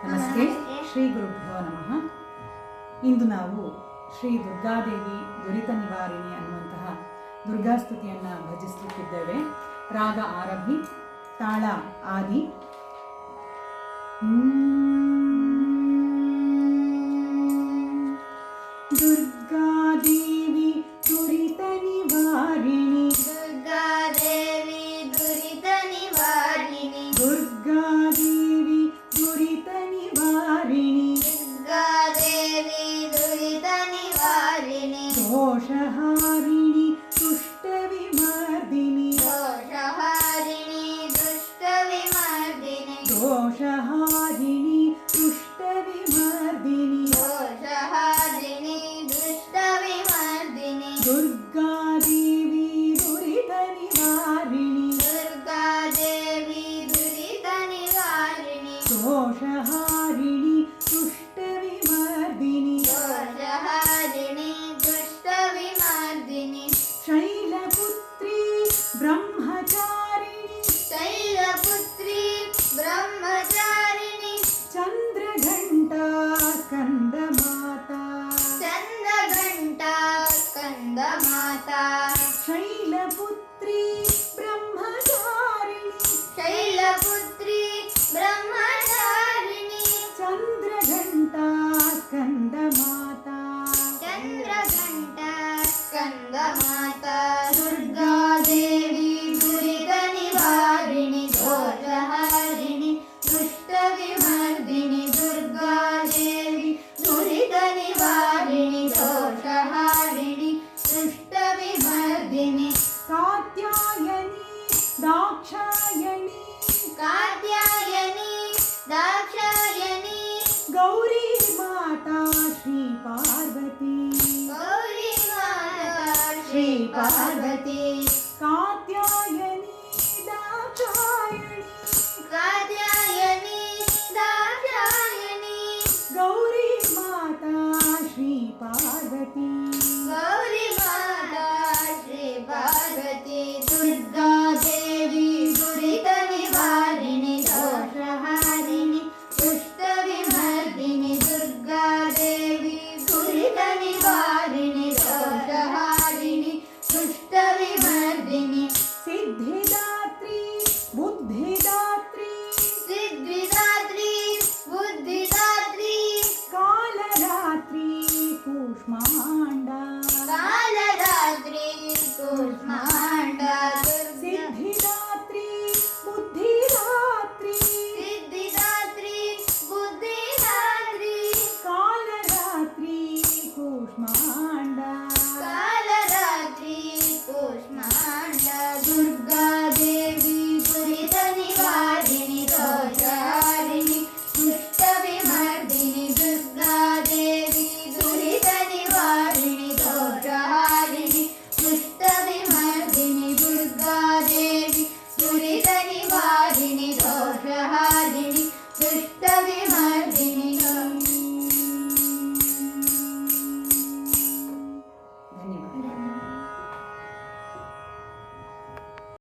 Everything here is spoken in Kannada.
ನಮಸ್ತೆ. ಶ್ರೀ ಗುರುಭ್ಯೋ ನಮಃ. ಇಂದು ನಾವು ಶ್ರೀ ದುರ್ಗಾದೇವಿ ದುರಿತ ನಿವಾರಿಣಿ ಅನ್ನುವಂತಹ ದುರ್ಗಾಸ್ತುತಿಯನ್ನು ಭಜಿಸಲಿಕ್ಕಿದ್ದೇವೆ. ರಾಗ ಆರಭಿ, ತಾಳ ಆದಿ. ದುರ್ಗಾದೇವಿ ದುರಿತ ನಿವಾರಿಣಿ, ದುರ್ಗಾದೇವಿ ದುರಿತ ನಿವಾರಿಣಿ, ದುರ್ಗಾದೇವಿ ದುರಿತ ನಿವಾರಿಣಿ, ದುರ್ಗಾದೇವಿ ದುರಿತ ನಿವಾರಿಣಿ, ದೋಷಹಾರಿಣಿ ದುಷ್ಟ ವಿಮರ್ದಿನಿ, ದೋಷಹಾರಿಣಿ ದುಷ್ಟ ವಿಮರ್ದಿನಿ, ದೋಷಹಾರಿಣಿ ದುಷ್ಟ ವಿಮರ್ದಿನಿ, ದೋಷಹಾರಿಣಿ ದುಷ್ಟ ವಿಮರ್ದಿನಿ, ದುರ್ಗಾದೇವಿ ದುರಿತ ನಿವಾರಿಣಿ, ದುರ್ಗಾದೇವಿ ದುರಿತ ನಿವಾರಿಣಿ, ದೋಷಹಾರಿಣಿ ದುಷ್ಟ ವಿಮರ್ದಿನಿ, ದೋಷಹಾರಿಣಿ ದುಷ್ಟ ವಿಮರ್ದಿನಿ, ಶೈಲಪುತ್ರಿ ಬ್ರಹ್ಮಚಾರಿಣಿ, ಶೈಲಪುತ್ರಿ ಬ್ರಹ್ಮಚಾರಿಣಿ, ಚಂದ್ರಘಂಟಾ ಸ್ಕಂದ ಮಾತಾ, ಚಂದ್ರಘಂಟಾ ಸ್ಕಂದ ಮಾತಾ, ಶೈಲಪುತ್ರಿ ಬ್ರಹ್ಮಚಾರಿಣಿ, ಶೈಲಪುತ್ರಿ ಬ್ರಹ್ಮಚಾರಿಣಿ, ಚಂದ್ರಘಂಟಾ ಸ್ಕಂದ ಮಾತಾ, ಚಂದ್ರಘಂಟಾ ಸ್ಕಂದ ಮಾತಾ, ದುರ್ಗಾದೇವಿ ದುರಿತ ನಿವಾರಿಣಿ, ದೋಷಹಾರಿಣಿ ದುಷ್ಟ ವಿಮರ್ದಿನಿ, ದುರ್ಗಾದೇವಿ ದುರಿತ ನಿವಾರಿಣಿ, ದೋಷಹಾರಿಣಿ ದುಷ್ಟ ವಿಮರ್ದಿನಿ, ಕಾತ್ಯಾಯನಿ ದಾಕ್ಷಾಯಣಿ, ಕಾತ್ಯಾಯನಿ ದಾಕ್ಷಾಯಣಿ, ಗೌರಿ ಮಾತಾ ಶ್ರೀ ಪಾರ್ವತಿ, ಗೌರಿ ಮಾತಾ ಶ್ರೀ ಪಾರ್ವತಿ, ಕಾತ್ಯಾಯನಿ ದಾಕ್ಷಾಯಣಿ, ಕಾತ್ಯಾಯನಿ ದಾಕ್ಷಾಯಣಿ, ಗೌರಿ ಮಾತಾ ಶ್ರೀ ಪಾರ್ವತಿ, ಗೌರಿ ಮಾತಾ ಶ್ರೀ ಪಾರ್ವತಿ, ದುರ್ಗಾದೇವಿ ದುರಿತ ನಿವಾರಿಣಿ, ದೋಷಹಾರಿಣಿ ದುಷ್ಟ ವಿಮರ್ದಿನಿ, ದುರ್ಗಾದೇವಿ ದುರಿತ ನಿವಾರಿಣಿ, ದೋಷಹಾರಿಣಿ ದುಷ್ಟ ವಿಮರ್ದಿನಿ, ಸಿದ್ಧಿದಾತ್ರಿ ಬುದ್ಧಿದಾತ್ರಿ, ಸಿದ್ಧಿದಾತ್ರಿ ಬುದ್ಧಿದಾತ್ರಿ, ಕಾಲರಾತ್ರಿ ಕೂಷ್ಮಾಂಡ, ಕಾಲರಾತ್ರಿ ಕೂಷ್ಮಾಂಡ, ಸಿದ್ಧಿದಾತ್ರಿ ಬುದ್ಧಿದಾತ್ರಿ, ಸಿದ್ಧಿದಾತ್ರಿ ಬುದ್ಧಿದಾತ್ರಿ, ಕಾಲರಾತ್ರಿ ಕೂಷ್ಮಾಂಡ, ಕಾಲರಾತ್ರಿ ಕೂಷ್ಮಾಂಡ, ದುರ್ಗಾದೇವಿ ದುರಿತ ನಿವಾರಿಣಿ, ದೋಷಹಾರಿಣಿ ದುಷ್ಟ ವಿಮರ್ದಿನಿ, ದುರ್ಗಾದೇವಿ ದುರಿತ ನಿವಾರಿಣಿ, ದೋಷಹಾರಿಣಿ ದುಷ್ಟ ವಿಮರ್ದಿನಿ, ದುರ್ಗಾದೇವಿ ದುರಿತ ನಿವಾರಿಣಿ, ದೋಷಹಾರಿಣಿ ದುಷ್ಟ